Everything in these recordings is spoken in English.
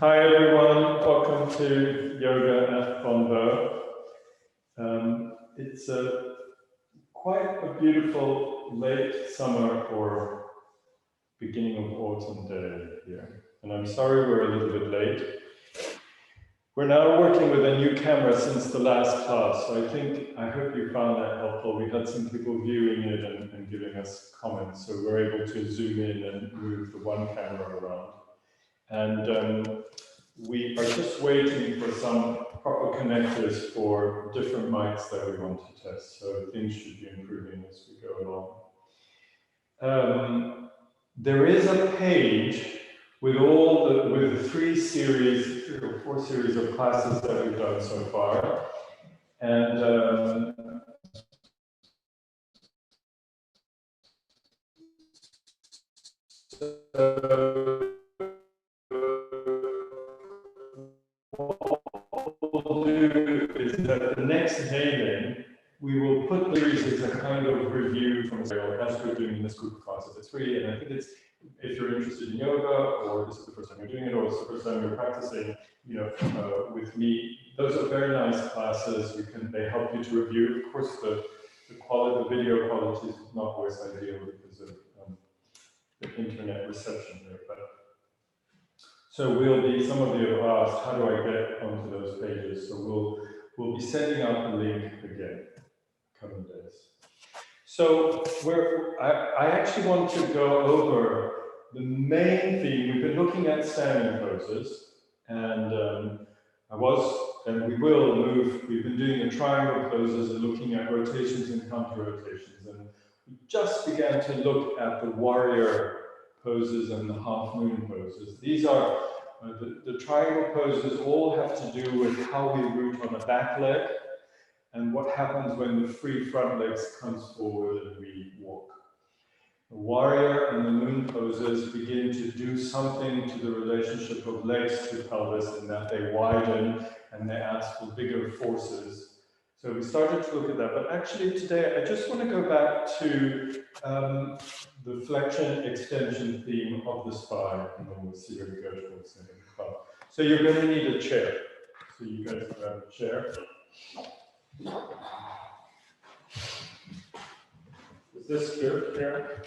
Hi everyone, welcome to Yoga at Bonnevaux. It's quite a beautiful late summer or beginning of autumn day here. And I'm sorry we're a little bit late. We're now working with a new camera since the last class, so I hope you found that helpful. We had some people viewing it and giving us comments, so we're able to zoom in and move the one camera around. And we are just waiting for some proper connectors for different mics that we want to test, so things should be improving as we go along. There is a page with the three or four series of classes that we've done so far, and what we'll do is that the next naming, we will put the series as a kind of review from Israel as we're doing in this group of classes. It's free, and I think it's, if you're interested in yoga, or this is the first time you're doing it, or it's the first time you're practicing, with me, those are very nice classes. They help you to review. Of course, the video quality is not always ideal because of the internet reception here, but. So some of you have asked, how do I get onto those pages? So we'll be sending out the link again coming days. So I actually want to go over the main theme. We've been looking at standing poses, and we will move. We've been doing the triangle poses and looking at rotations and counter-rotations, and we just began to look at the warrior poses and the half moon poses. These are the triangle poses all have to do with how we root on the back leg and what happens when the free front legs comes forward and we walk. The warrior and the moon poses begin to do something to the relationship of legs to pelvis in that they widen and they ask for bigger forces. So we started to look at that, but actually today I just want to go back to the flexion extension theme of the spine, and then we'll see where we go towards the end of the class. So you're going to need a chair. So you guys grab a chair. Is this good here?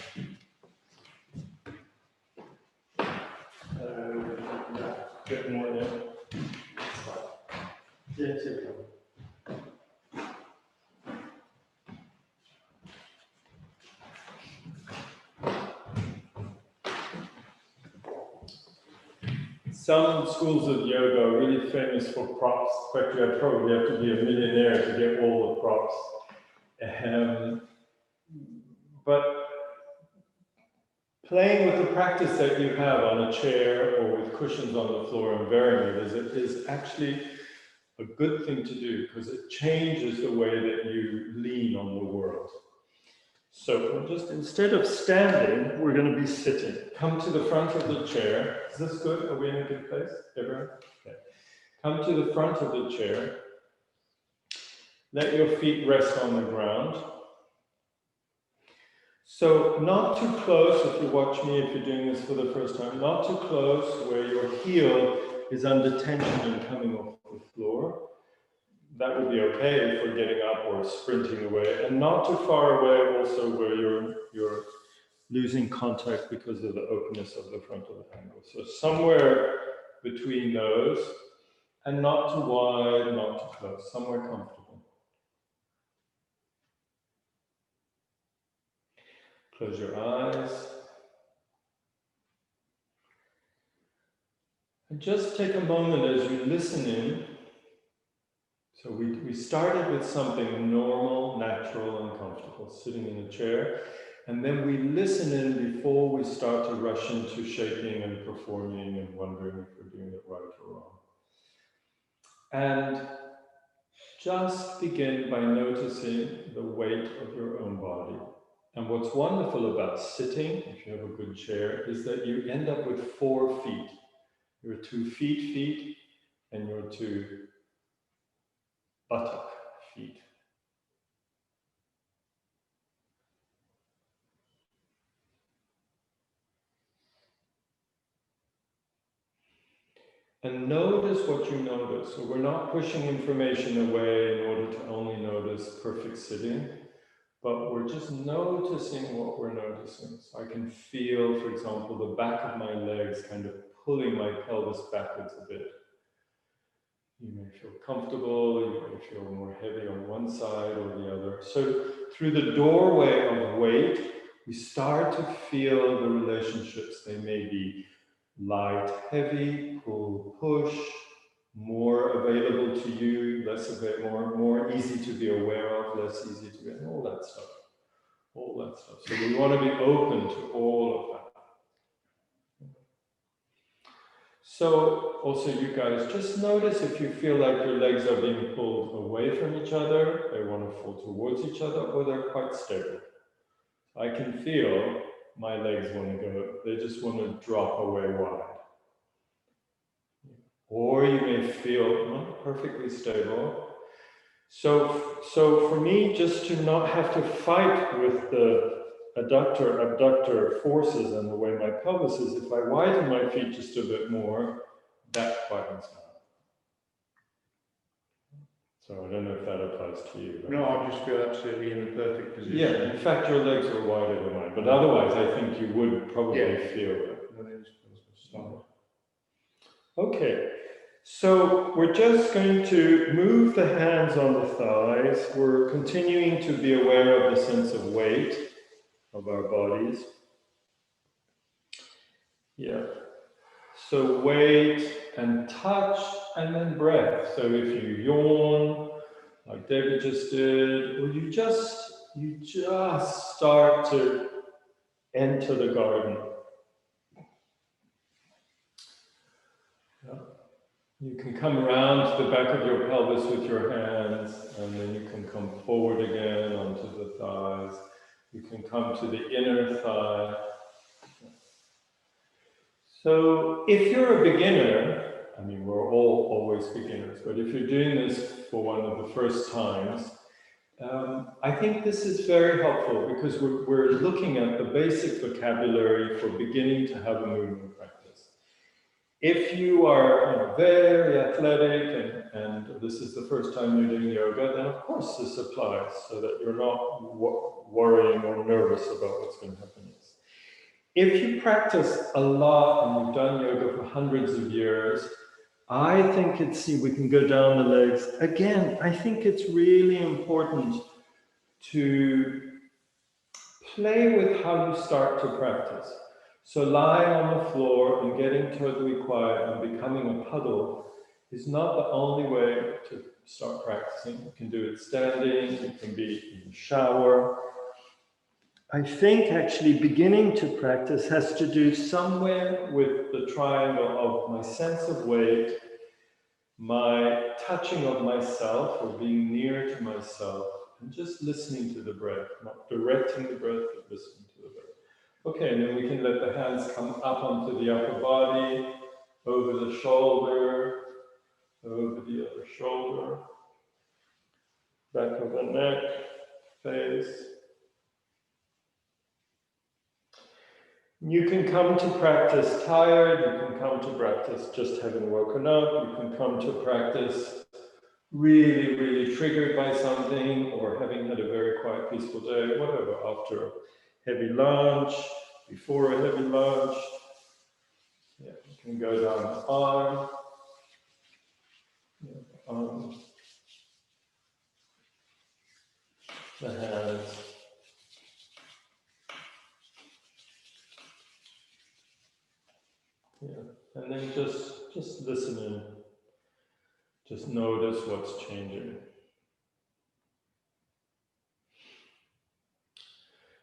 Yeah, a bit more there. Yes, here we go. Some schools of yoga are really famous for props. In fact, you probably have to be a millionaire to get all the props. But playing with the practice that you have on a chair or with cushions on the floor and varying it is actually a good thing to do because it changes the way that you lean on the world. So just instead of standing, we're going to be sitting. Come to the front of the chair. Is this good? Are we in a good place? Everyone? Okay. Come to the front of the chair. Let your feet rest on the ground. So not too close, if you watch me, if you're doing this for the first time, not too close where your heel is under tension and coming off the floor. That would be okay if we're getting up or sprinting away, and not too far away also where you're losing contact because of the openness of the frontal angle. So somewhere between those, and not too wide, not too close, somewhere comfortable. Close your eyes. And just take a moment as you listen in. So we started with something normal, natural, and comfortable, sitting in a chair. And then we listen in before we start to rush into shaking and performing and wondering if we're doing it right or wrong. And just begin by noticing the weight of your own body. And what's wonderful about sitting, if you have a good chair, is that you end up with 4 feet. Your 2 feet, and your 2 buttock feet. And notice what you notice. So we're not pushing information away in order to only notice perfect sitting, but we're just noticing what we're noticing. So I can feel, for example, the back of my legs kind of pulling my pelvis backwards a bit. You may feel comfortable, you may feel more heavy on one side or the other. So through the doorway of weight, we start to feel the relationships. They may be light, heavy, pull, push, more available to you, less available, more easy to be aware of, less easy to be, and all that stuff. All that stuff. So we want to be open to all of that. So also you guys, just notice if you feel like your legs are being pulled away from each other, they want to fall towards each other, or they're quite stable. I can feel my legs want to go, they just want to drop away wide. Or you may feel not perfectly stable. So for me, just to not have to fight with the adductor forces and the way my pelvis is, if I widen my feet just a bit more, that quietens down. So I don't know if that applies to you. No, I just feel absolutely in the perfect position. Yeah, in fact, your legs are wider than mine, but otherwise I think you would probably feel it. Okay, so we're just going to move the hands on the thighs. We're continuing to be aware of the sense of weight of our bodies. Yeah. So weight and touch and then breath. So if you yawn, like David just did, or you just start to enter the garden. Yeah. You can come around to the back of your pelvis with your hands, and then you can come forward again onto the thighs. You can come to the inner thigh. So if you're a beginner, I mean, we're all always beginners, but if you're doing this for one of the first times, I think this is very helpful because we're looking at the basic vocabulary for beginning to have a movement practice. If you are very athletic and this is the first time you're doing yoga, then of course this applies so that you're not worrying or nervous about what's going to happen next. If you practice a lot and you've done yoga for hundreds of years, I think we can go down the legs. Again, I think it's really important to play with how you start to practice. So lying on the floor and getting totally quiet and becoming a puddle is not the only way to start practicing. You can do it standing, it can be in the shower. I think actually beginning to practice has to do somewhere with the triangle of my sense of weight, my touching of myself or being near to myself, and just listening to the breath, not directing the breath, but listening to the breath. Okay, and then we can let the hands come up onto the upper body, over the shoulder, over the other shoulder, back of the neck, face. You can come to practice tired, you can come to practice just having woken up, you can come to practice really, really triggered by something or having had a very quiet, peaceful day, whatever, after a heavy lunch, before a heavy lunch. Yeah, you can go down the arm. Yeah, the hands. Yeah, and then just listen in. Just notice what's changing.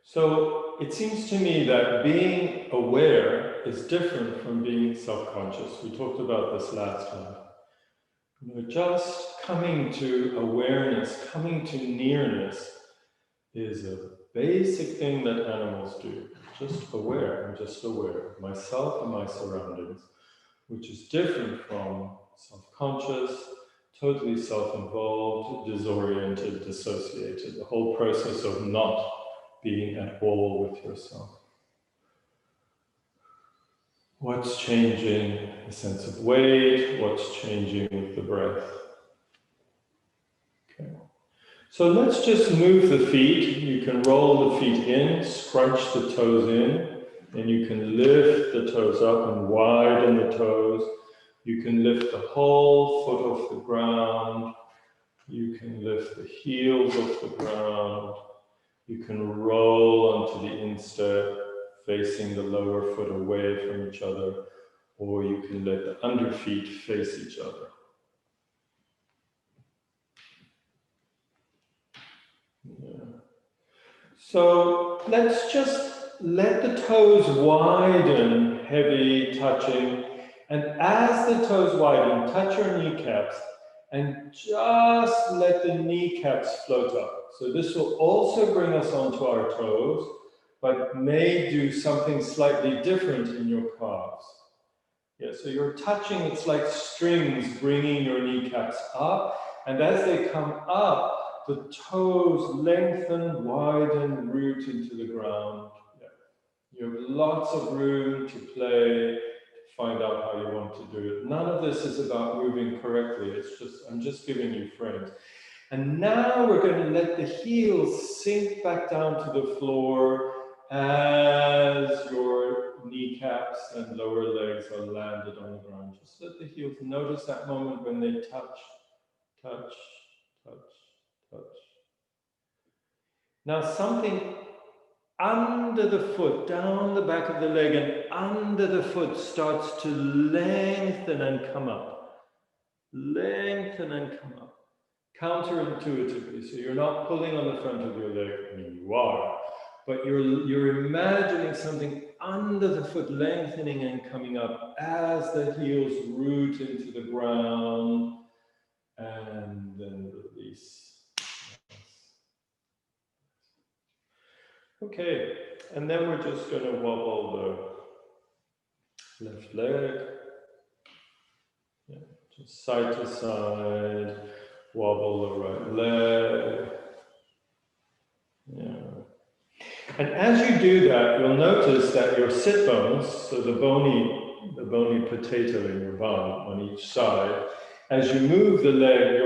So it seems to me that being aware is different from being self-conscious. We talked about this last time. Just coming to awareness, coming to nearness is a basic thing that animals do. Just aware, I'm just aware of myself and my surroundings, which is different from self-conscious, totally self-involved, disoriented, dissociated, the whole process of not being at all with yourself. What's changing? The sense of weight. What's changing with the breath? Okay. So let's just move the feet. You can roll the feet in, scrunch the toes in, and you can lift the toes up and widen the toes. You can lift the whole foot off the ground. You can lift the heels off the ground. You can roll onto the instep, facing the lower foot away from each other, or you can let the under feet face each other. Yeah. So let's just let the toes widen, heavy touching, and as the toes widen, touch your kneecaps and just let the kneecaps float up. So this will also bring us onto our toes, but may do something slightly different in your calves. Yeah, so you're touching, it's like strings bringing your kneecaps up, and as they come up, the toes lengthen, widen, root into the ground. Yeah. You have lots of room to play, to find out how you want to do it. None of this is about moving correctly, it's just, I'm just giving you frames. And now we're going to let the heels sink back down to the floor as your kneecaps and lower legs are landed on the ground. Just let the heels notice that moment when they touch, touch, touch, touch. Now something under the foot, down the back of the leg and under the foot starts to lengthen and come up. Lengthen and come up. Counterintuitively, so you're not pulling on the front of your leg, I mean you are, but you're imagining something under the foot lengthening and coming up as the heels root into the ground, and then release. Okay, and then we're just going to wobble the left leg, yeah, just side to side, wobble the right leg. Yeah. And as you do that, you'll notice that your sit bones, so the bony potato in your bum on each side, as you move the leg,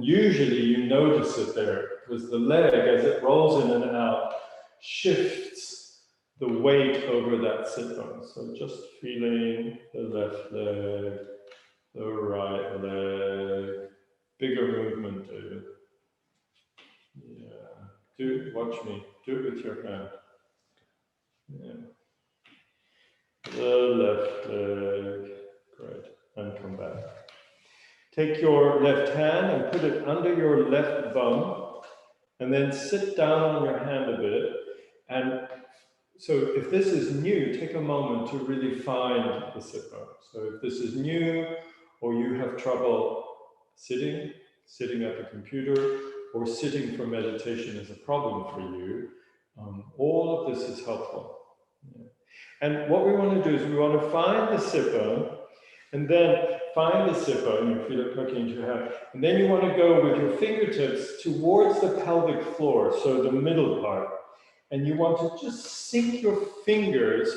you notice it there, because the leg, as it rolls in and out, shifts the weight over that sit bone. So just feeling the left leg, the right leg, bigger movement, David. Yeah, watch me, do it with your hand. Yeah. The left leg, great, and come back. Take your left hand and put it under your left bum, and then sit down on your hand a bit. And so if this is new, take a moment to really find the sit bone. So if this is new, or you have trouble sitting at the computer, or sitting for meditation is a problem for you, all of this is helpful. Yeah. And what we want to do is we want to find the sit bone, and then find the sit bone, you feel it poking into your hand, and then you want to go with your fingertips towards the pelvic floor, so the middle part, and you want to just sink your fingers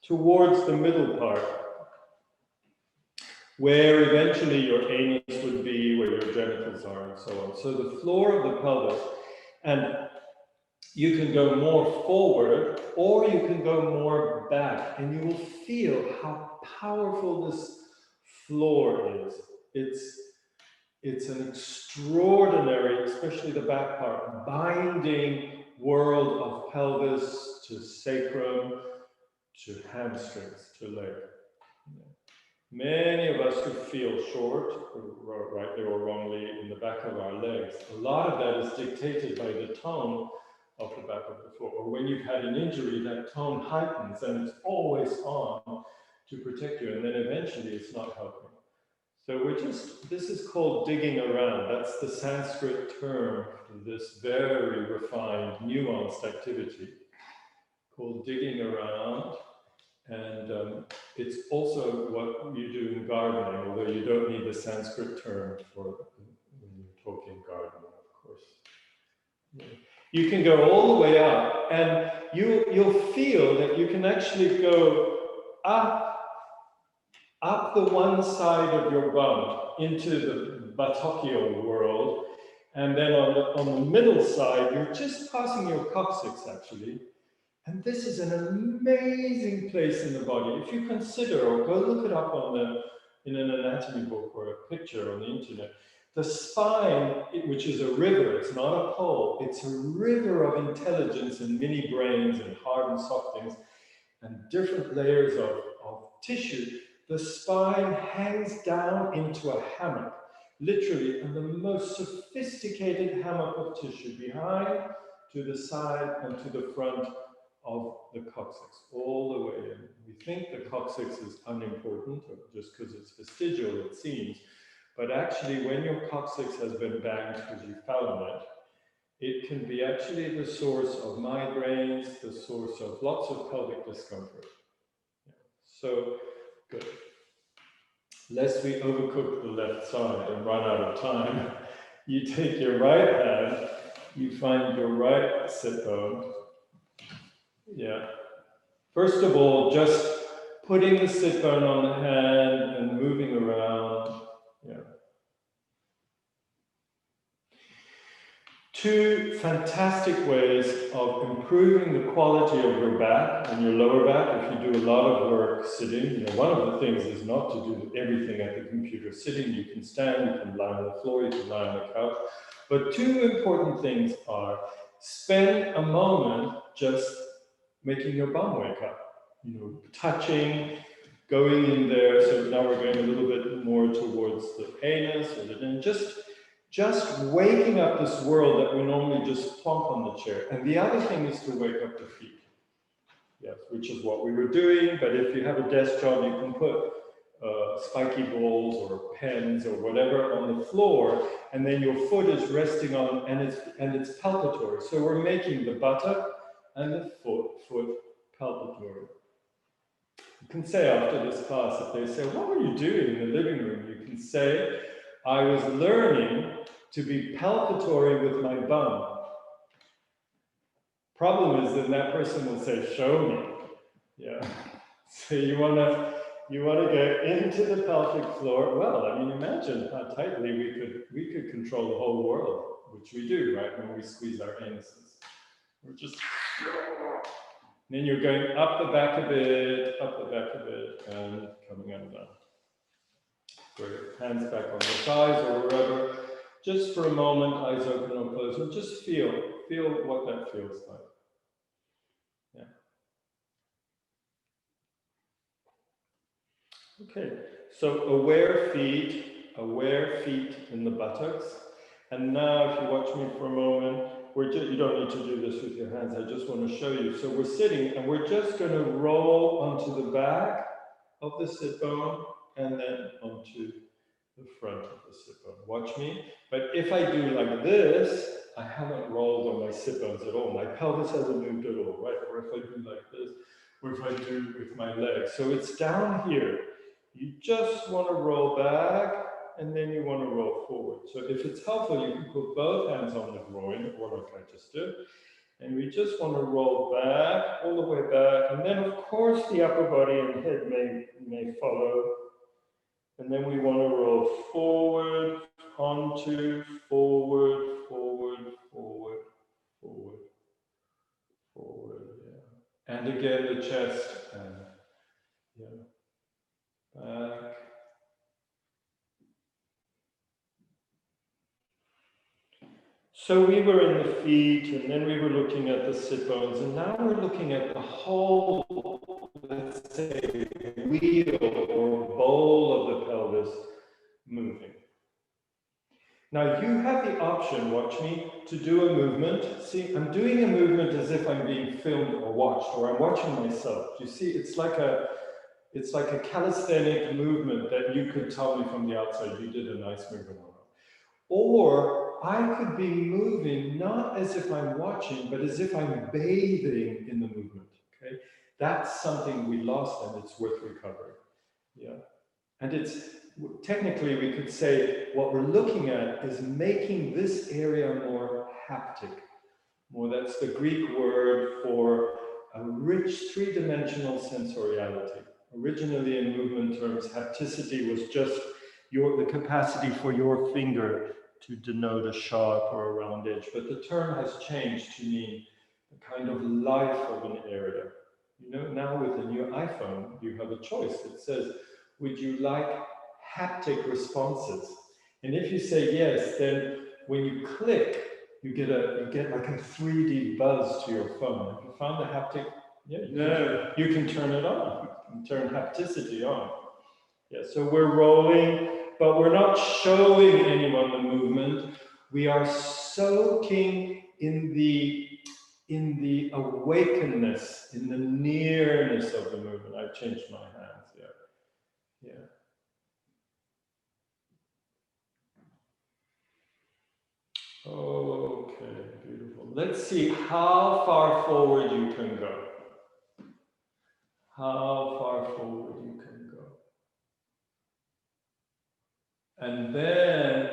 towards the middle part, where eventually your anus would be, where your genitals are, and so on. So the floor of the pelvis, and you can go more forward, or you can go more back, and you will feel how powerful this floor is. It's an extraordinary, especially the back part, binding world of pelvis to sacrum, to hamstrings, to leg. Many of us who feel short, rightly or wrongly, in the back of our legs, a lot of that is dictated by the tone of the back of the foot. Or when you've had an injury, that tone heightens and it's always on to protect you, and then eventually it's not helping. So this is called digging around. That's the Sanskrit term for this very refined, nuanced activity called digging around. And it's also what you do in gardening, although you don't need the Sanskrit term for when you're talking gardening, of course. Yeah. You can go all the way up, and you'll feel that you can actually go up the one side of your bum into the buttockial world, and then on the middle side, you're just passing your coccyx actually. And this is an amazing place in the body. If you consider, or go look it up in an anatomy book or a picture on the internet, the spine, which is a river, it's not a pole, it's a river of intelligence and mini brains and hard and soft things and different layers of tissue. The spine hangs down into a hammock, literally, and the most sophisticated hammock of tissue behind, to the side, and to the front of the coccyx, all the way in. We think the coccyx is unimportant, just because it's vestigial, it seems. But actually, when your coccyx has been banged because you fell on it, it can be actually the source of migraines, the source of lots of pelvic discomfort. Yeah. So, good. Lest we overcook the left side and run out of time, you take your right hand, you find your right sit bone. Yeah. First of all, just putting the sit bone on the hand and moving around. Yeah. Two fantastic ways of improving the quality of your back and your lower back if you do a lot of work sitting. One of the things is not to do everything at the computer sitting. You can stand, you can lie on the floor, you can lie on the couch. But two important things are spend a moment just making your bum wake up. Touching, going in there. So now we're going a little bit more towards the anus, and just waking up this world that we normally just plonk on the chair. And the other thing is to wake up the feet. Yes, which is what we were doing. But if you have a desk job, you can put spiky balls or pens or whatever on the floor, and then your foot is resting on, and it's palpatory. So we're making the buttock and the foot palpatory. You can say after this class, if they say, "What were you doing in the living room?" You can say, "I was learning to be palpatory with my bum." Problem is, then that person will say, "Show me." Yeah. So you wanna get into the pelvic floor. Well, I mean, imagine how tightly we could control the whole world, which we do, right? When we squeeze our anuses, we're just. Then you're going up the back a bit, and coming out down. Great. Hands back on the thighs or wherever. Just for a moment, eyes open or closed, and just feel what that feels like. Yeah. Okay. So aware feet in the buttocks. And now, if you watch me for a moment, you don't need to do this with your hands. I just want to show you. So we're sitting, and we're just going to roll onto the back of the sit bone, and then onto the front of the sit bone. Watch me. But if I do like this, I haven't rolled on my sit bones at all. My pelvis hasn't moved at all, right? Or if I do like this, or if I do with my legs. So it's down here. You just want to roll back, and then you want to roll forward. So if it's helpful, you can put both hands on the groin, or like I just did. And we just want to roll back, all the way back. And then, of course, the upper body and head may follow. And then we want to roll forward, onto, forward, forward, forward, forward, forward, yeah. And again, the chest, and yeah, back. So we were in the feet, and then we were looking at the sit bones, and now we're looking at the whole, let's say, wheel or bowl of the pelvis moving. Now you have the option, watch me, to do a movement. See, I'm doing a movement as if I'm being filmed or watched, or I'm watching myself. You see, it's like a calisthenic movement that you could tell me from the outside, you did a nice movement. Or I could be moving not as if I'm watching, but as if I'm bathing in the movement. Okay, that's something we lost, and it's worth recovering. Yeah, and it's technically we could say what we're looking at is making this area more haptic, More, that's the Greek word for a rich three-dimensional sensoriality. Originally in movement terms, hapticity was just the capacity for your finger to denote a sharp or a round edge. But the term has changed to mean the kind of life of an area. You know, now with the new iPhone, you have a choice. It says, would you like haptic responses? And if you say yes, then when you click, you get like a 3D buzz to your phone. Have you found the haptic? Yeah, you can turn it on. You can turn hapticity on. Yeah, so we're rolling, but we're not showing anyone the movement. We are soaking in the awakeness, in the nearness of the movement. I've changed my hands. Yeah. Okay, beautiful. Let's see how far forward you can go. How far forward you can go. And then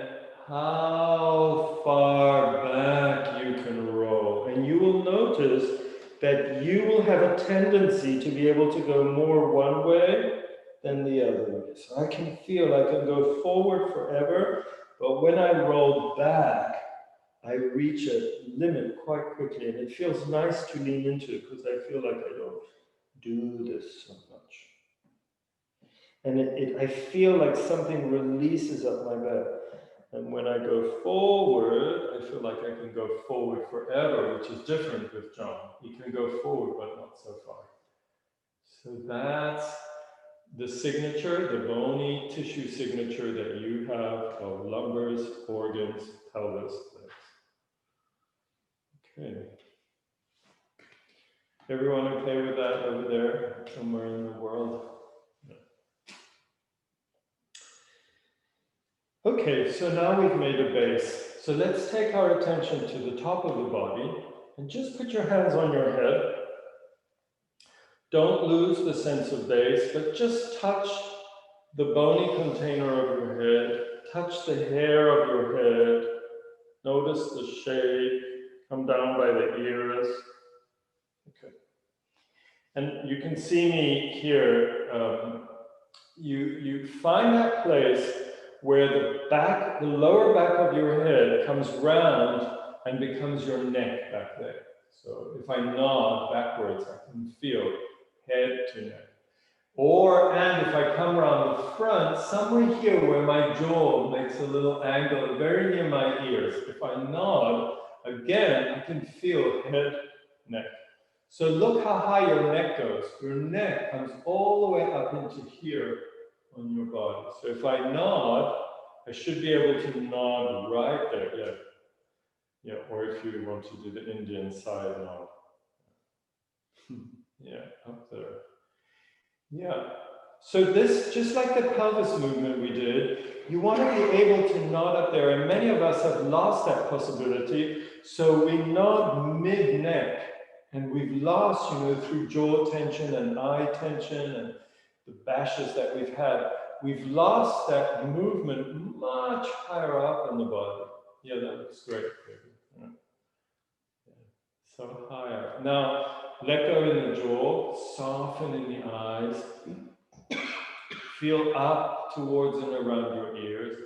how far back you can roll. And you will notice that you will have a tendency to be able to go more one way than the other way. So I can feel I can go forward forever, but when I roll back, I reach a limit quite quickly, and it feels nice to lean into it because I feel like I don't do this so much. And I feel like something releases up my back. And when I go forward, I feel like I can go forward forever, which is different with John. He can go forward, but not so far. So that's the signature, the bony tissue signature that you have of lumbars, organs, pelvis, legs. Okay. Everyone okay with that over there, somewhere in the world? No. Okay, so now we've made a base. So let's take our attention to the top of the body and just put your hands on your head. Don't lose the sense of base, but just touch the bony container of your head, touch the hair of your head, notice the shape, come down by the ears. Okay. And you can see me here. You find that place where the lower back of your head comes round and becomes your neck back there. So if I nod backwards, I can feel head to neck. And if I come around the front, somewhere here where my jaw makes a little angle very near my ears, if I nod, again, I can feel head, neck. So look how high your neck goes. Your neck comes all the way up into here on your body. So if I nod, I should be able to nod right there. Yeah, or if you want to do the Indian side nod. Yeah, up there. Yeah. So this, just like the pelvis movement we did, you want to be able to nod up there, and many of us have lost that possibility. So we nod mid-neck, and we've lost, through jaw tension and eye tension and the bashes that we've had, we've lost that movement much higher up in the body. Yeah, that looks great. Yeah. So higher. Now, let go in the jaw, soften in the eyes, feel up towards and around your ears,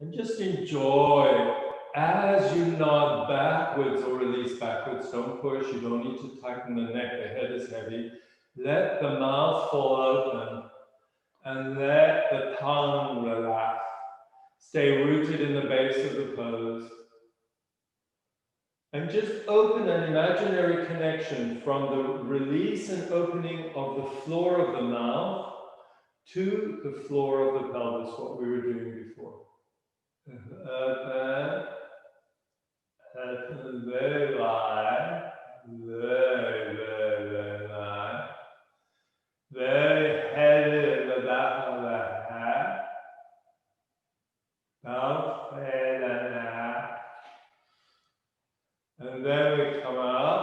and just enjoy as you nod backwards or release backwards. Don't push, you don't need to tighten the neck, the head is heavy. Let the mouth fall open and let the tongue relax. Stay rooted in the base of the pose. And just open an imaginary connection from the release and opening of the floor of the mouth to the floor of the pelvis, what we were doing before. Open, very wide, very wide. Very heavy in the back of the head. Don't fade the neck. And then we come up.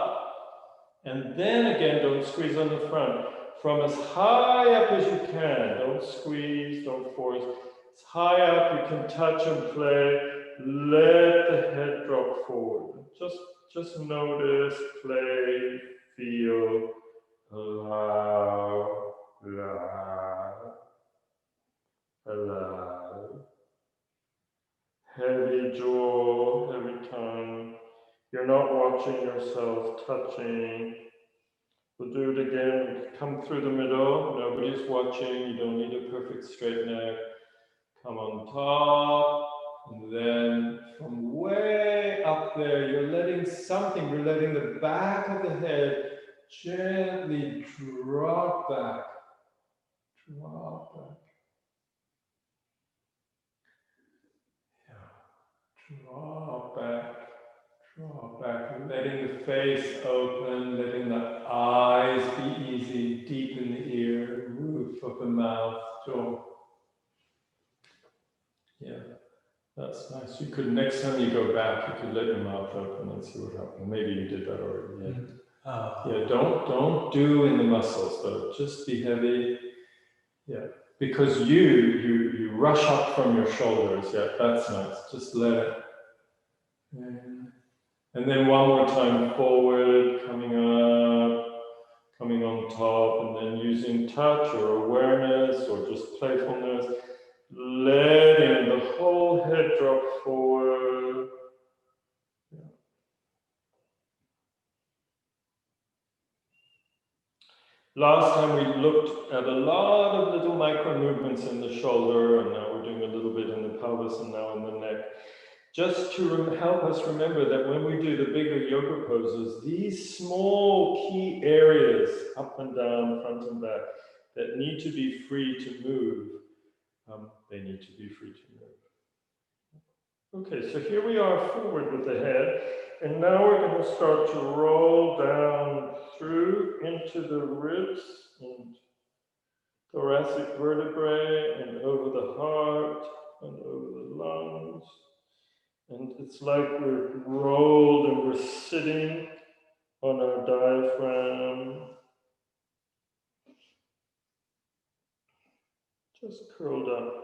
And then again, don't squeeze on the front. From as high up as you can. Don't squeeze, don't force. As high up you can touch and play. Let the head drop forward. Just notice, play, feel, allow, allow. Heavy jaw, heavy tongue. You're not watching yourself touching. We'll do it again. Come through the middle. Nobody's watching. You don't need a perfect straight neck. Come on top. And then from way up there, you're letting the back of the head gently drop back. Drop back. Yeah. Drop back. Drop back. Letting the face open, letting the eyes be easy, deep in the ear, roof of the mouth, jaw. Yeah. That's nice. You could, next time you go back, you could let your mouth open and see what happens. Maybe you did that already. Yeah. Yeah. Don't do in the muscles though. Just be heavy. Yeah. Because you rush up from your shoulders. Yeah. That's nice. Just let it. And then one more time forward, coming up, coming on top, and then using touch or awareness or just playfulness. Letting the whole head drop forward. Yeah. Last time we looked at a lot of little micro movements in the shoulder, and now we're doing a little bit in the pelvis and now in the neck. Just to help us remember that when we do the bigger yoga poses, these small key areas, up and down, front and back, that need to be free to move, they need to be free to move. Okay, so here we are forward with the head, and now we're going to start to roll down through into the ribs and thoracic vertebrae and over the heart and over the lungs. And it's like we're rolled and we're sitting on our diaphragm, just curled up.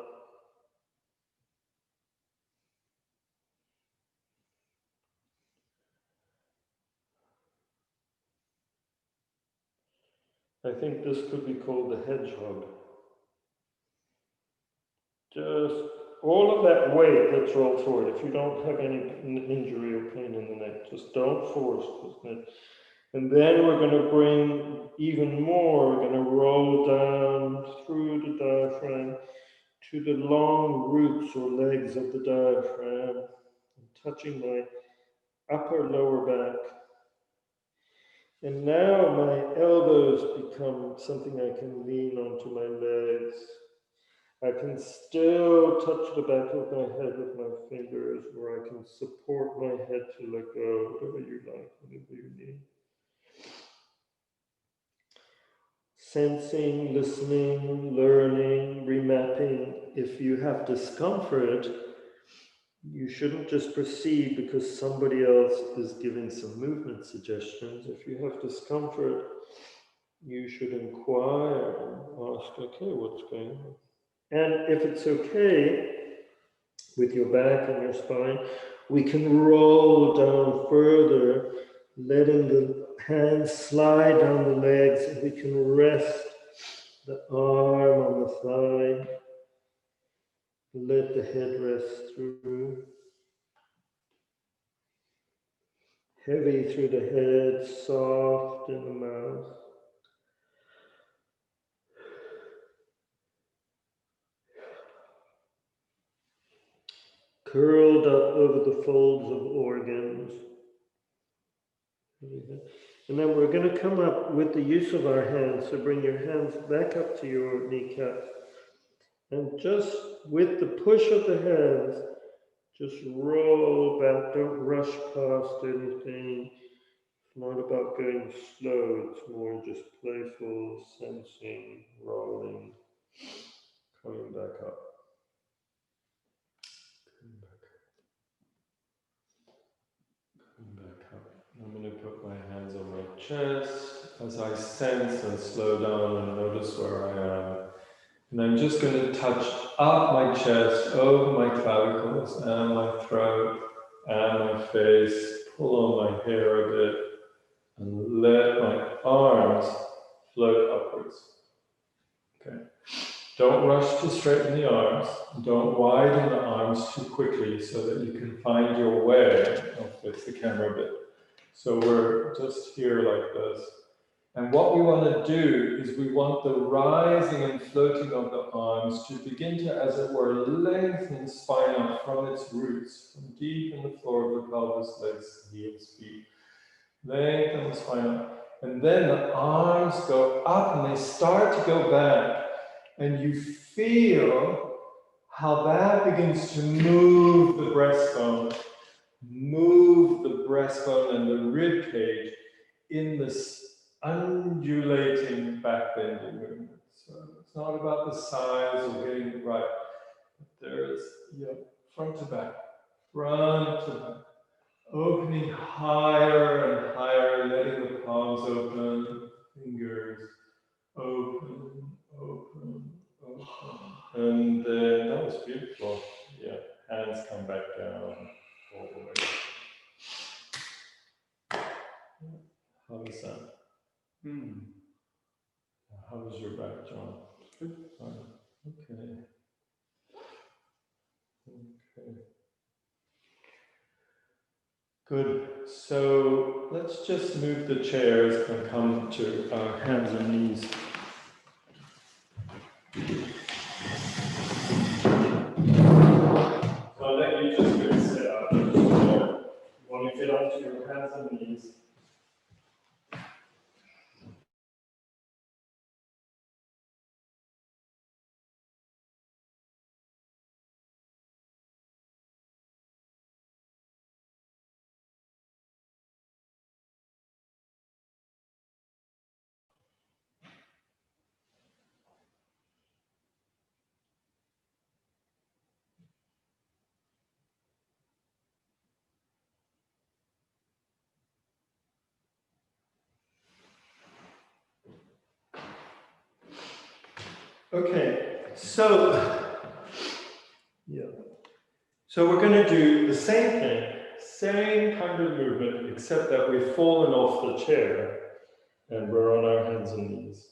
I think this could be called the hedgehog. Just all of that weight that's rolled forward. If you don't have any injury or pain in the neck, just don't force this. And then we're going to bring even more. We're going to roll down through the diaphragm to the long roots or legs of the diaphragm, touching my upper lower back. And now my elbows become something I can lean onto my legs. I can still touch the back of my head with my fingers, or I can support my head to let go, whatever you like, whatever you need. Sensing, listening, learning, remapping. If you have discomfort, you shouldn't just proceed because somebody else is giving some movement suggestions. If you have discomfort, you should inquire and ask, okay, what's going on? And if it's okay with your back and your spine, we can roll down further, letting the hands slide down the legs, and we can rest the arm on the thigh. Let the head rest through. Heavy through the head, soft in the mouth. Curled up over the folds of organs. And then we're going to come up with the use of our hands. So bring your hands back up to your kneecaps. And just with the push of the hands, just roll back. Don't rush past anything. It's not about going slow. It's more just playful, sensing, rolling, coming back up. I'm going to put my hands on my chest as I sense and slow down and notice where I am. And I'm just going to touch up my chest, over my clavicles and my throat and my face, pull on my hair a bit and let my arms float upwards. Okay. Don't rush to straighten the arms. Don't widen the arms too quickly so that you can find your way. I'll fix the camera a bit. So we're just here like this. And what we want to do is we want the rising and floating of the arms to begin to, as it were, lengthen spine out from its roots, from deep in the floor of the pelvis, legs, heels, feet. Lengthen the spine out. And then the arms go up and they start to go back. And you feel how that begins to move the breastbone and the rib cage in this undulating back bending movement. So it's not about the size or getting it right. There's front to back, opening higher and higher, letting the palms open, fingers open, open, open. And then that was beautiful. Yeah, hands come back down all the way. How was that? How was your back, John? Good. Okay. Okay. Good. So let's just move the chairs and come to our hands and knees. So I'll let you just go sit up. You want to get onto your hands and knees. Okay, so we're going to do the same thing, same kind of movement, except that we've fallen off the chair and we're on our hands and knees.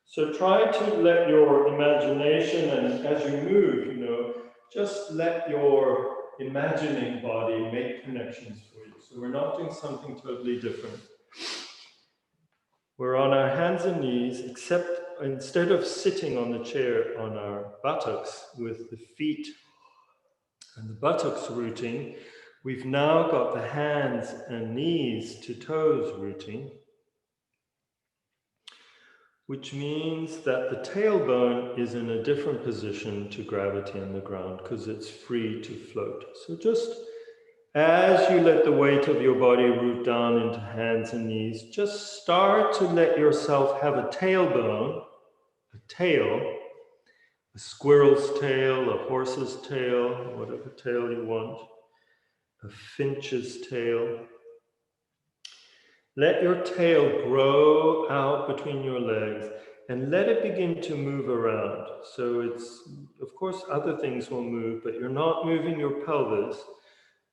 So try to let your imagination, and as you move, just let your imagining body make connections for you. So we're not doing something totally different. We're on our hands and knees, except instead of sitting on the chair on our buttocks with the feet and the buttocks rooting, we've now got the hands and knees to toes rooting, which means that the tailbone is in a different position to gravity on the ground because it's free to float. So just as you let the weight of your body root down into hands and knees, just start to let yourself have a tailbone, a tail, a squirrel's tail, a horse's tail, whatever tail you want, a finch's tail. Let your tail grow out between your legs and let it begin to move around. So it's, of course, other things will move, but you're not moving your pelvis.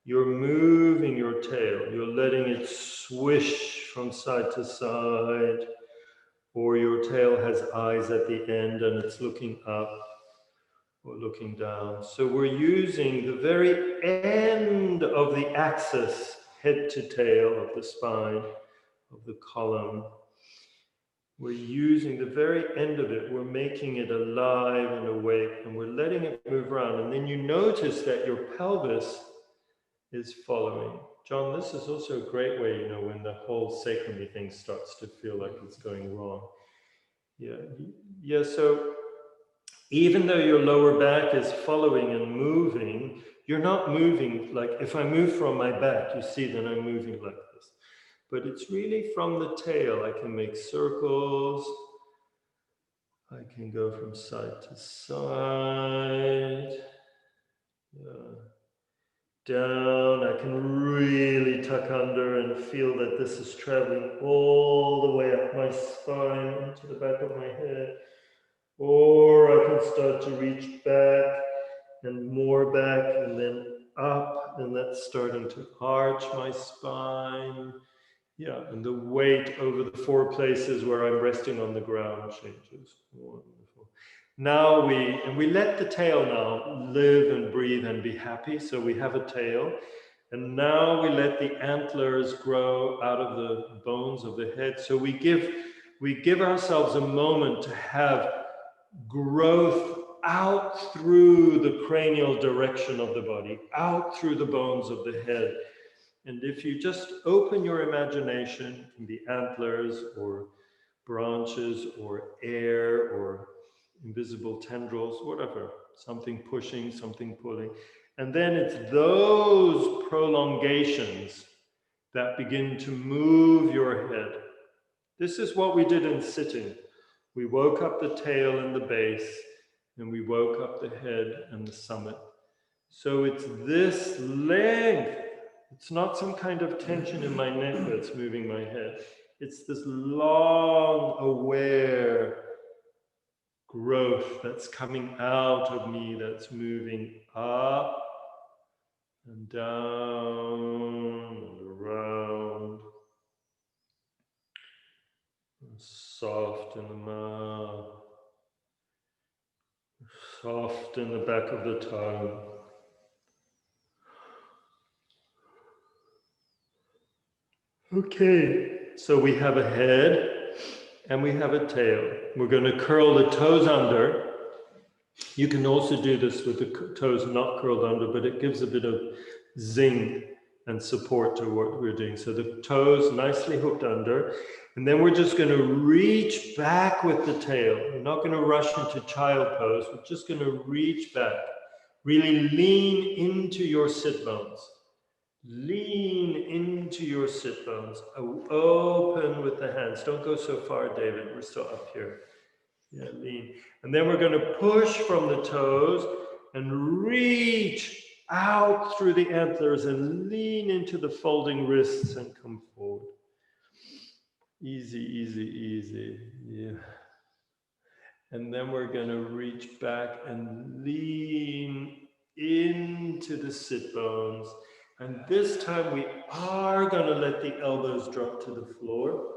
You're moving your tail. You're letting it swish from side to side, or your tail has eyes at the end and it's looking up or looking down. So we're using the very end of the axis, head to tail of the spine, of the column. We're using the very end of it. We're making it alive and awake, and we're letting it move around. And then you notice that your pelvis is following. John, this is also a great way, when the whole sacrum thing starts to feel like it's going wrong. Yeah, so even though your lower back is following and moving, you're not moving like, if I move from my back, you see that I'm moving like this. But it's really from the tail. I can make circles. I can go from side to side. Down. I can really tuck under and feel that this is traveling all the way up my spine into the back of my head. Or I can start to reach back and more back and then up and that's starting to arch my spine. Yeah, and the weight over the 4 places where I'm resting on the ground changes. Wonderful. Now we let the tail now live and breathe and be happy. So we have a tail. And now we let the antlers grow out of the bones of the head. So we give ourselves a moment to have growth out through the cranial direction of the body, out through the bones of the head. And if you just open your imagination, it can be antlers or branches or air or invisible tendrils, whatever, something pushing, something pulling. And then it's those prolongations that begin to move your head. This is what we did in sitting. We woke up the tail and the base, and we woke up the head and the summit. So it's this length. It's not some kind of tension in my neck that's moving my head. It's this long, aware growth that's coming out of me, that's moving up and down and around. And soft in the mouth, soft in the back of the tongue. Okay, so we have a head and we have a tail. We're going to curl the toes under. You can also do this with the toes not curled under, but it gives a bit of zing and support to what we're doing. So the toes nicely hooked under, and then we're just going to reach back with the tail. We're not going to rush into child pose. We're just going to reach back. Really lean into your sit bones. Lean into your sit bones. Open with the hands. Don't go so far, David. We're still up here. Yeah, lean. And then we're going to push from the toes and reach out through the antlers and lean into the folding wrists and come forward. Easy, easy, easy. Yeah. And then we're going to reach back and lean into the sit bones. And this time we are going to let the elbows drop to the floor.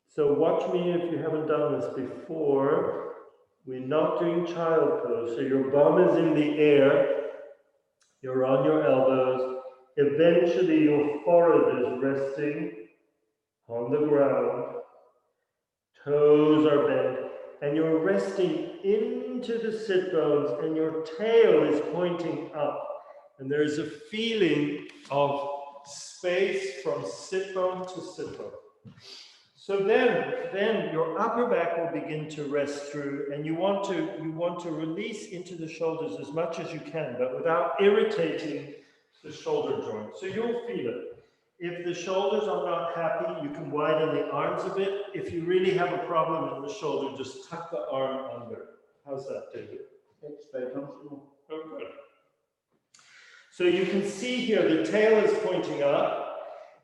So watch me if you haven't done this before. We're not doing child pose. So your bum is in the air. You're on your elbows. Eventually your forehead is resting on the ground. Toes are bent. And you're resting into the sit bones, and your tail is pointing up. And there's a feeling of space from sit bone to sit bone. So then your upper back will begin to rest through, and you want to release into the shoulders as much as you can, but without irritating the shoulder joint. So you'll feel it. If the shoulders are not happy, you can widen the arms a bit. If you really have a problem in the shoulder, just tuck the arm under. How's that, David? It's very comfortable. Oh, good. So you can see here, the tail is pointing up,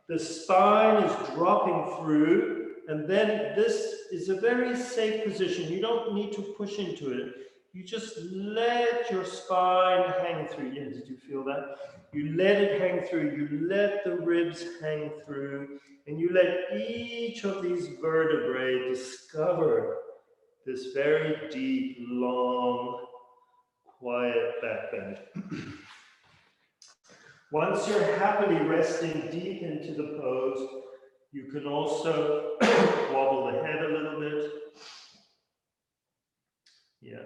the spine is dropping through, and then this is a very safe position. You don't need to push into it. You just let your spine hang through. Yeah, did you feel that? You let it hang through. You let the ribs hang through. And you let each of these vertebrae discover this very deep, long, quiet back bend. Once you're happily resting deep into the pose, you can also wobble the head a little bit. Yeah,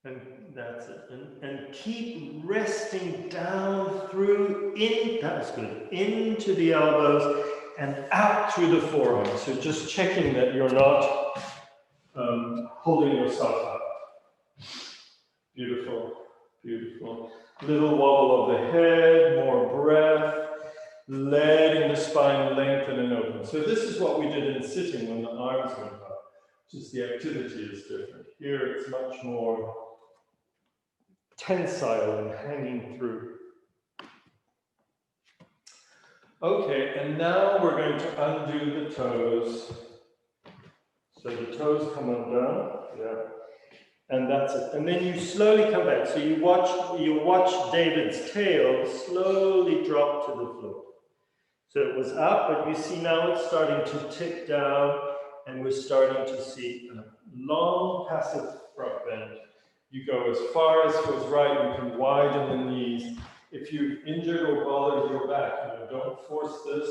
and that's it. And keep resting down through, that's good, into the elbows and out through the forearms. So just checking that you're not holding yourself up. Beautiful, beautiful. Little wobble of the head, more breath, letting the spine lengthen and open. So this is what we did in sitting when the arms went up. Just the activity is different. Here it's much more tensile and hanging through. Okay, and now we're going to undo the toes. So the toes come undone, yeah. And that's it. And then you slowly come back. So you watch David's tail slowly drop to the floor. So it was up, but you see now it's starting to tick down, and we're starting to see a long passive front bend. You go as far as feels right, you can widen the knees. If you've injured or bothered your back, don't force this.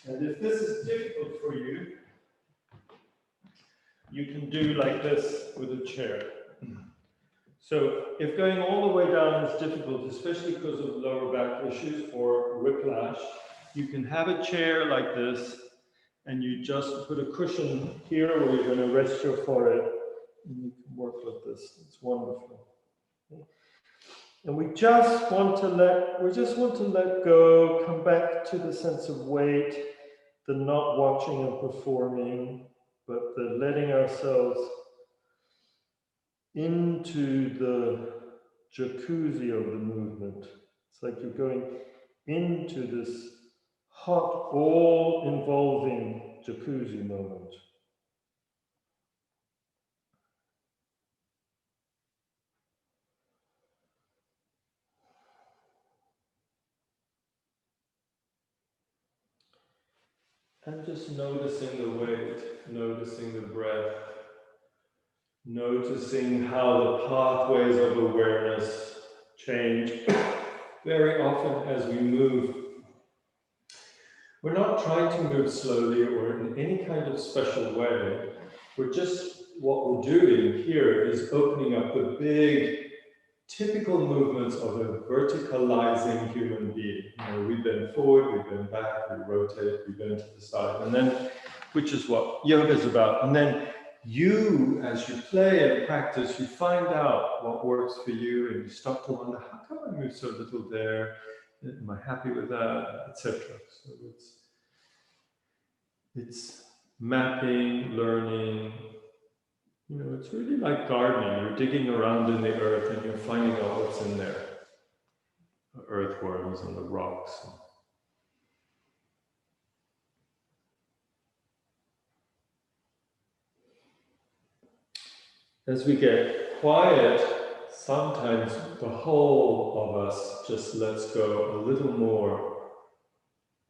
And if this is difficult for you, you can do like this with a chair. So if going all the way down is difficult, especially because of lower back issues or whiplash, you can have a chair like this, and you just put a cushion here where you're going to rest your forehead, and you can work like this. It's wonderful. And we just want to let go, come back to the sense of weight, the not watching and performing, but the letting ourselves into the jacuzzi of the movement. It's like you're going into this hot, all-involving jacuzzi moment. And just noticing the weight, noticing the breath, noticing how the pathways of awareness change. Very often as we move, we're not trying to move slowly or in any kind of special way. What we're doing here is opening up the big, typical movements of a verticalizing human being. We bend forward, we bend back, we rotate, we bend to the side, and then, which is what yoga is about. And then you, as you play and practice, you find out what works for you, and you start to wonder, how come I move so little there? Am I happy with that, etc. So it's mapping, learning. It's really like gardening. You're digging around in the earth and you're finding out what's in there. The earthworms and the rocks. As we get quiet, sometimes the whole of us just lets go a little more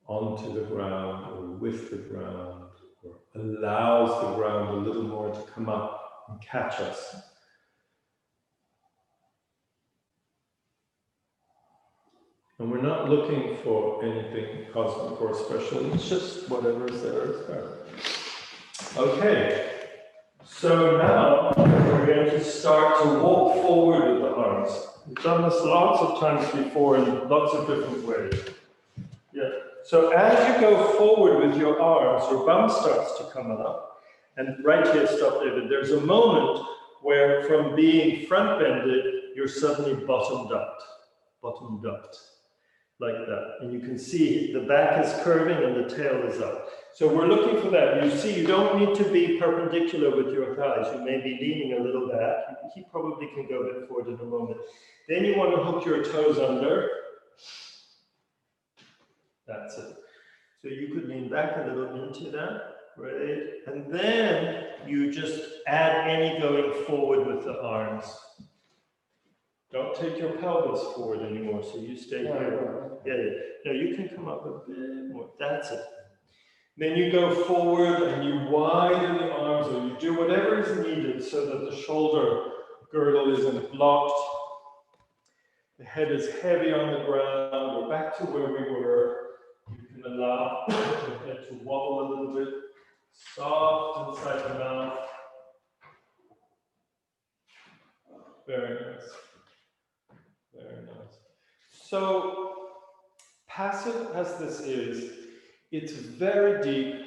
onto the ground or with the ground, or allows the ground a little more to come up and catch us. And we're not looking for anything cosmic or special, it's just whatever is there is there. Okay, so now we're going to start to walk forward with the arms. We've done this lots of times before in lots of different ways. Yeah. So as you go forward with your arms, your bum starts to come up. And right here, stop, David. There's a moment where from being front-bended, you're suddenly bottomed up, like that. And you can see the back is curving and the tail is up. So we're looking for that. You see, you don't need to be perpendicular with your thighs. You may be leaning a little back. He probably can go a bit forward in a moment. Then you want to hook your toes under. That's it. So you could lean back a little into that. Right, and then you just add any going forward with the arms. Don't take your pelvis forward anymore, so you stay here. Yeah. No, you can come up a bit more. That's it. Then you go forward and you widen the arms, or you do whatever is needed so that the shoulder girdle isn't blocked. The head is heavy on the ground. We're back to where we were. You can allow the head to wobble a little bit. Soft inside the mouth. Very nice. Very nice. So, passive as this is, it's very deep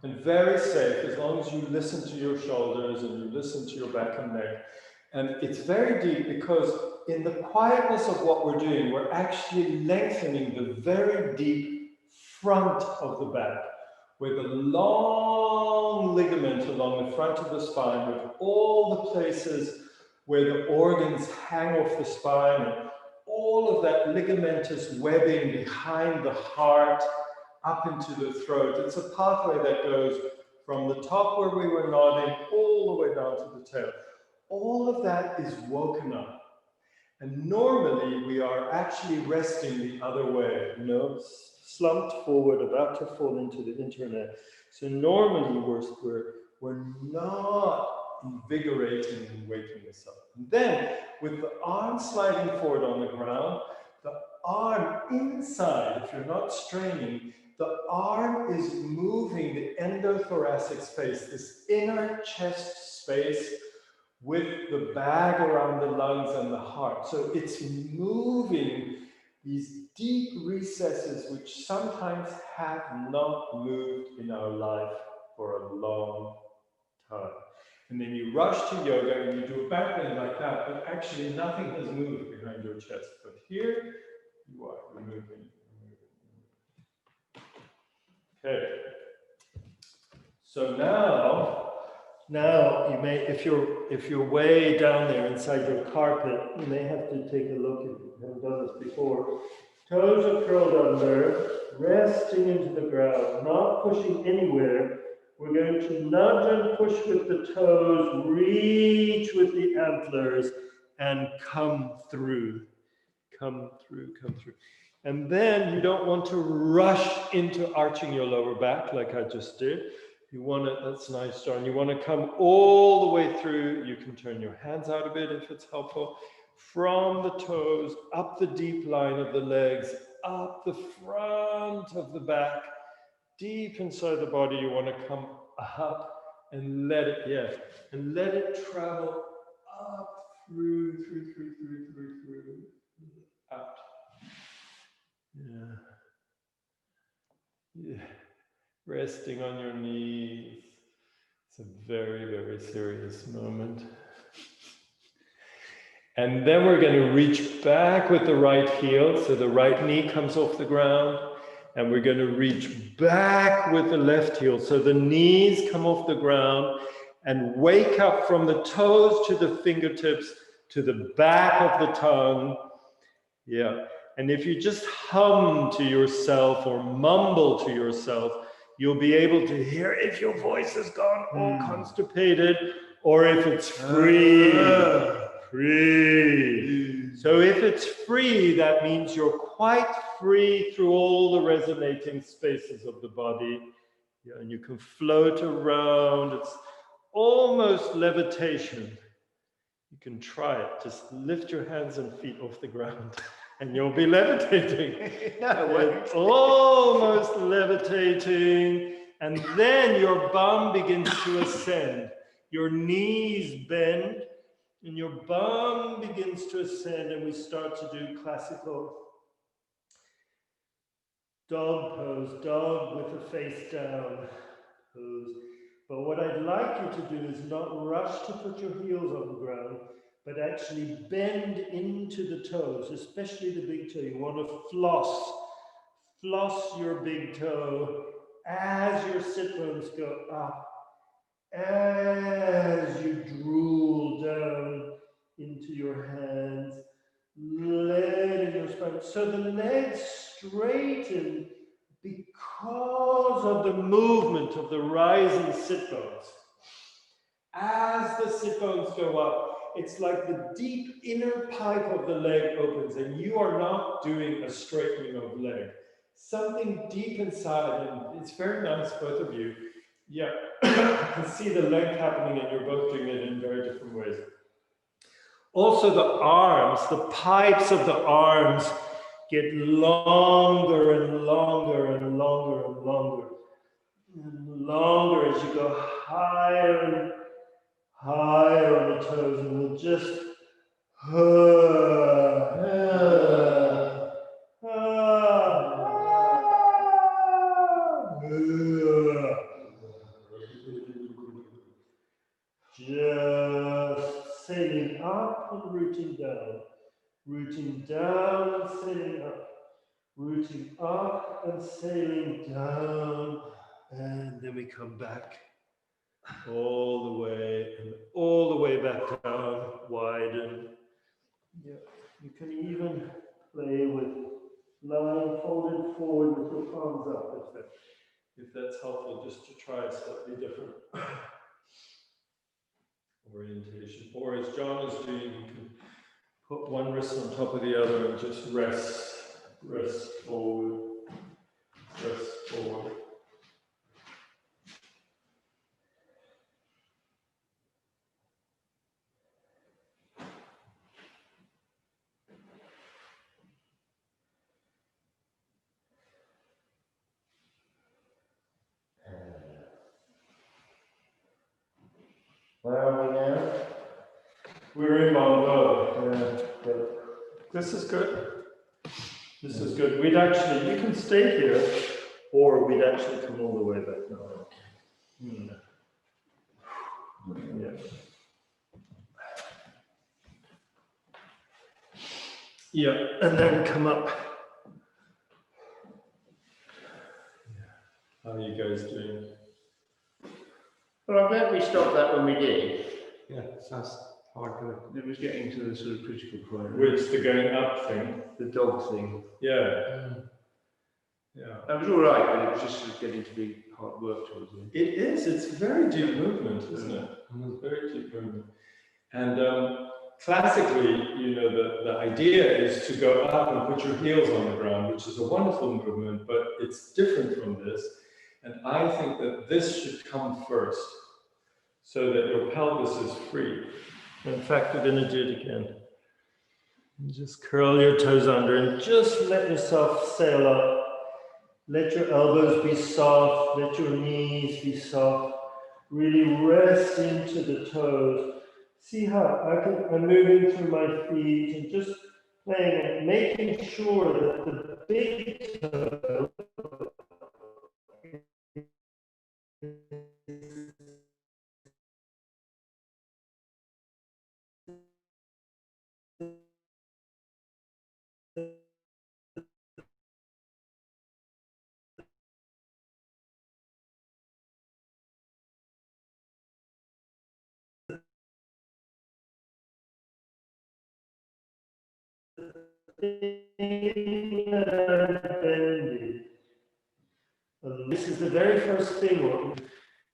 and very safe as long as you listen to your shoulders and you listen to your back and neck. And it's very deep because in the quietness of what we're doing, we're actually lengthening the very deep front of the back, with a long ligament along the front of the spine, with all the places where the organs hang off the spine, and all of that ligamentous webbing behind the heart up into the throat. It's a pathway that goes from the top where we were nodding all the way down to the tail. all of that is woken up. And normally we are actually resting the other way, you know, slumped forward, about to fall into the internet. So normally we're not invigorating and waking this up. And then with the arm sliding forward on the ground, the arm inside, if you're not straining, the arm is moving the endothoracic space, this inner chest space with the bag around the lungs and the heart. So it's moving these deep recesses which sometimes have not moved in our life for a long time. And then you rush to yoga and you do a back bend like that, but actually nothing has moved behind your chest. But here you are, you're moving. Okay. So now you may, if you're way down there inside your carpet, you may have to take a look if you haven't done this before. Toes are curled under, resting into the ground, not pushing anywhere. We're going to nudge and push with the toes, reach with the antlers, and come through. Come through, come through. And then you don't want to rush into arching your lower back like I just did. You want to, that's nice, John. You want to come all the way through. You can turn your hands out a bit if it's helpful. From the toes, up the deep line of the legs, up the front of the back, deep inside the body. You want to come up and let it, and let it travel up through, out. Yeah. Resting on your knees. It's a very, very serious moment. And then we're going to reach back with the right heel, so the right knee comes off the ground, and we're going to reach back with the left heel, so the knees come off the ground, and wake up from the toes to the fingertips, to the back of the tongue. Yeah. And if you just hum to yourself or mumble to yourself, you'll be able to hear if your voice has gone all constipated or if it's free. Free. So if it's free, that means you're quite free through all the resonating spaces of the body. Yeah, and you can float around. It's almost levitation. You can try it. Just lift your hands and feet off the ground and you'll be levitating. It's almost levitating. And then your bum begins to ascend. Your knees bend and your bum begins to ascend, and we start to do classical dog pose, dog with the face down pose. But what I'd like you to do is not rush to put your heels on the ground, but actually bend into the toes, especially the big toe. You want to floss your big toe as your sit bones go up, as you drool down into your hands, letting your spine. So the legs straighten because of the movement of the rising sit bones. As the sit bones go up, it's like the deep inner pipe of the leg opens, and you are not doing a straightening of leg. Something deep inside, and it's very nice, both of you. Yeah, you can see the leg happening, and you're both doing it in very different ways. Also, the arms, the pipes of the arms get longer and longer and longer and longer. And longer as you go higher and higher on the toes, and we'll just just sailing up and rooting down and sailing up, rooting up and sailing down, and then we come back all the way and all the way back down, widen. Yeah, you can even play with lying folded forward with your palms up if that's helpful, just to try slightly different. orientation. Or as John is doing, you can put one wrist on top of the other and just rest forward, rest forward. Where are we now? We're in Bonnevaux. This is good. This is good. We'd actually, you can stay here, or we'd actually come all the way back now. Yeah. Yeah, and then come up. How are you guys doing? Well, I'm glad we stopped that when we did. Yeah, sounds hard going. It was getting to the sort of critical point. Which, the going up thing? The dog thing. Yeah. Yeah. That was all right, but it was just sort of getting to be hard work towards the end. It is. It's very deep movement, isn't it? It's very deep movement. And classically, you know, the idea is to go up and put your heels on the ground, which is a wonderful movement, but it's different from this. And I think that this should come first, so that your pelvis is free. In fact, we're going to do it again. Just curl your toes under and just let yourself sail up. Let your elbows be soft, let your knees be soft. Really rest into the toes. See how I'm moving through my feet and just playing and making sure that the big toe this is the very first thing.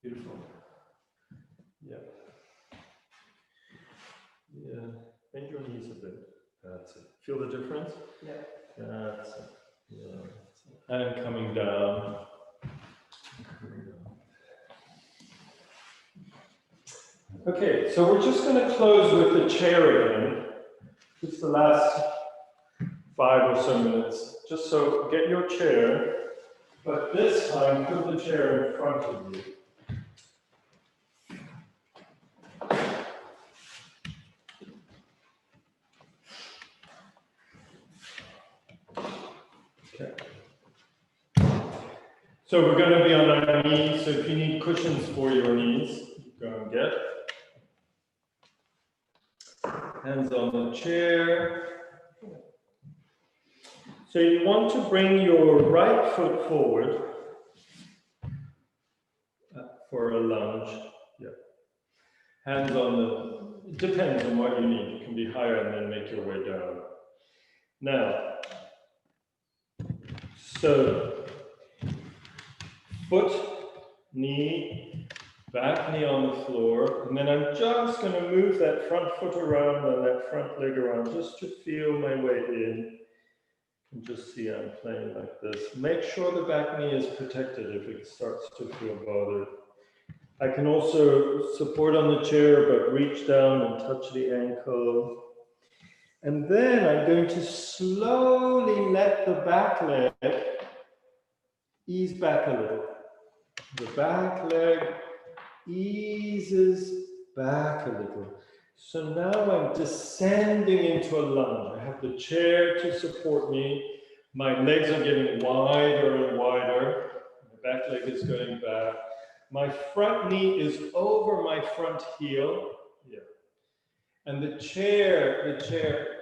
Beautiful. Yeah. Yeah. Bend your knees a bit. That's it. Feel the difference? Yeah. That's it. Yeah. And coming down. Okay, so we're just going to close with the chair again. Just the last 5 or so minutes. Just so get your chair, but this time put the chair in front of you. Okay. So we're going to be on our knees, so if you need cushions for your knees, go and get. Hands on the chair. So you want to bring your right foot forward for a lunge. Yeah. Hands on the, it depends on what you need. You can be higher and then make your way down. Now, so foot, knee, back knee on the floor, and then I'm just going to move that front foot around and that front leg around just to feel my weight in. And just see I'm playing like this. Make sure the back knee is protected if it starts to feel bothered. I can also support on the chair, but reach down and touch the ankle. And then I'm going to slowly let the back leg ease back a little. The back leg eases back a little. So now I'm descending into a lunge. I have the chair to support me. My legs are getting wider and wider. My back leg is going back. My front knee is over my front heel. Yeah. And the chair,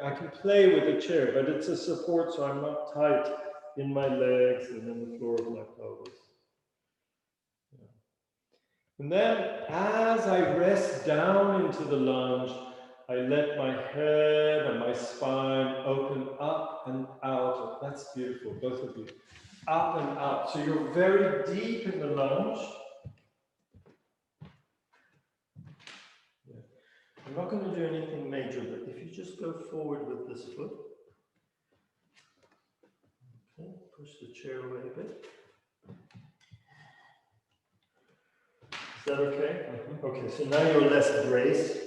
I can play with the chair, but it's a support so I'm not tight in my legs and in the floor of my pelvis. And then as I rest down into the lunge, I let my head and my spine open up and out. That's beautiful, both of you. Up and out. So you're very deep in the lunge. I'm not going to do anything major, but if you just go forward with this foot. Okay, push the chair away a bit. Is that okay? Okay, so now you're less braced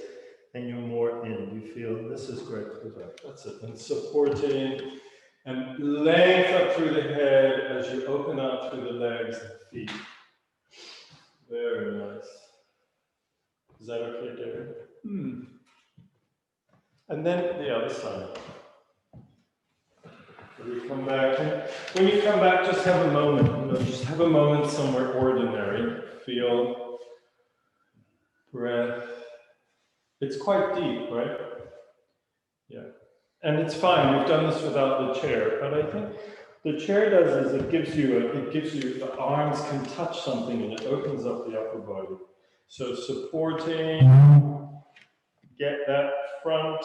and you're more in. You feel this is great. That's it. And supporting and length up through the head as you open out through the legs and feet. Very nice. Is that okay, David? And then the other side. We come back. When you come back, just have a moment. Just have a moment somewhere ordinary. Feel breath. It's quite deep, right? Yeah. And it's fine. We've done this without the chair, but I think the chair does is it gives you the arms can touch something and it opens up the upper body. So supporting, get that front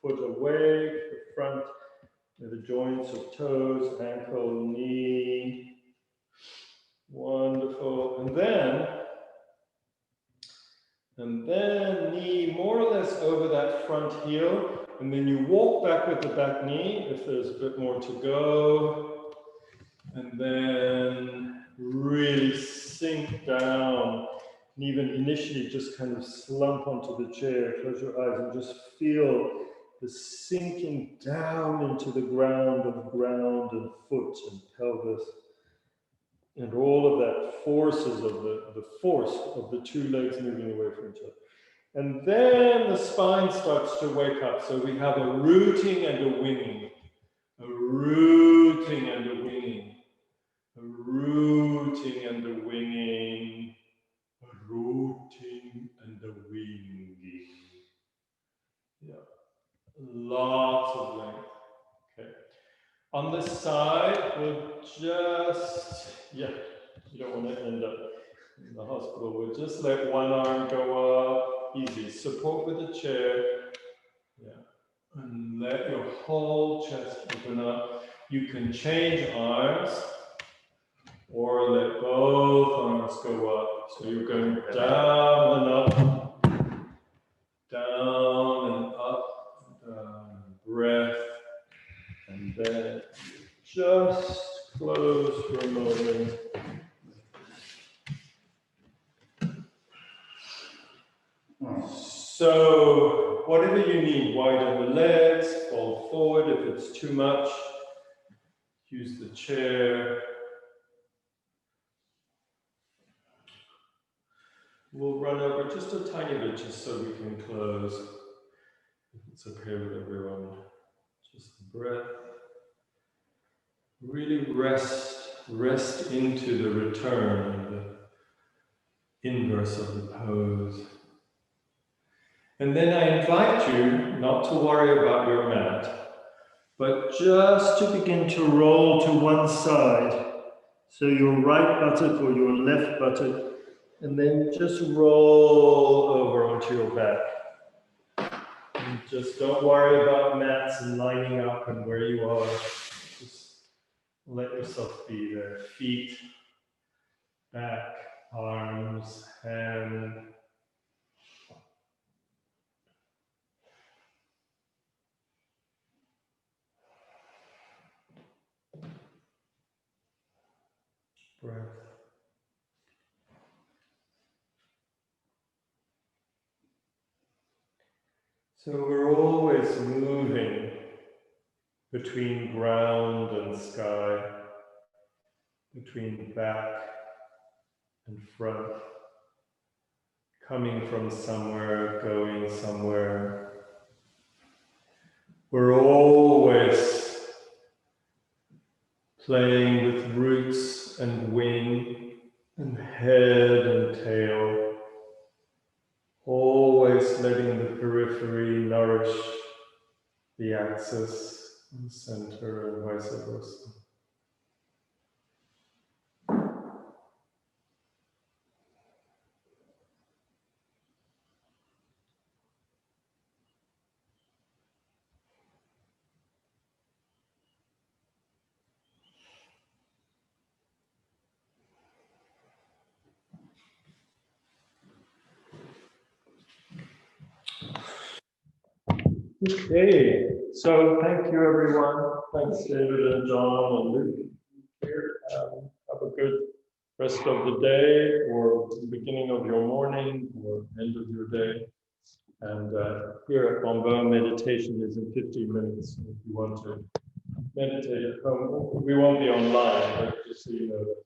foot away, the front, the joints of toes, ankle, knee. Wonderful. And then knee more or less over that front heel. And then you walk back with the back knee if there's a bit more to go. And then really sink down. And even initially just kind of slump onto the chair. Close your eyes and just feel the sinking down into the ground and foot and pelvis. And all of that forces of the force of the two legs moving away from each other. And then the spine starts to wake up. So we have a rooting and a winging. A rooting and a winging. A rooting and a winging. A rooting and a winging. Yeah. Lots of length. Okay. On this side, we'll just, you don't want to end up in the hospital. We'll just let one arm go up. Easy. Support with the chair. Yeah. And let your whole chest open up. You can change arms or let both arms go up. So you're going down and up, down and up, down, breath, and then just close for a moment. So, whatever you need, widen the legs, fold forward if it's too much, use the chair. We'll run over just a tiny bit just so we can close, if it's okay with everyone. Just the breath. Really rest into the return and the inverse of the pose. And then I invite you not to worry about your mat, but just to begin to roll to one side. So your right buttock or your left buttock, and then just roll over onto your back. And just don't worry about mats and lining up and where you are. Just let yourself be there. Feet, back, arms, hand. Breath. So we're always moving between ground and sky, between back and front, coming from somewhere, going somewhere. We're always playing with roots and wing and head and tail. Always letting the periphery nourish the axis and center and vice versa. Okay, so thank you, everyone. Thanks, David and John and Luke. Here, have a good rest of the day, or beginning of your morning, or end of your day. And here at Bonnevaux, meditation is in 15 minutes. If you want to meditate at home, we won't be online, but just so you know that.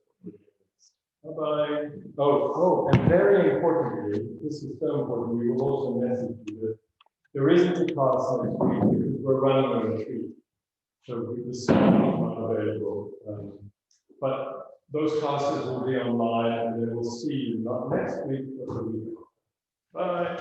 Bye-bye. Oh, and very importantly, this is so important, we will also message you that there isn't a class next week because we're running a retreat. So the Zoom is not available. But those classes will be online and they will see you not next week, but the week. Bye.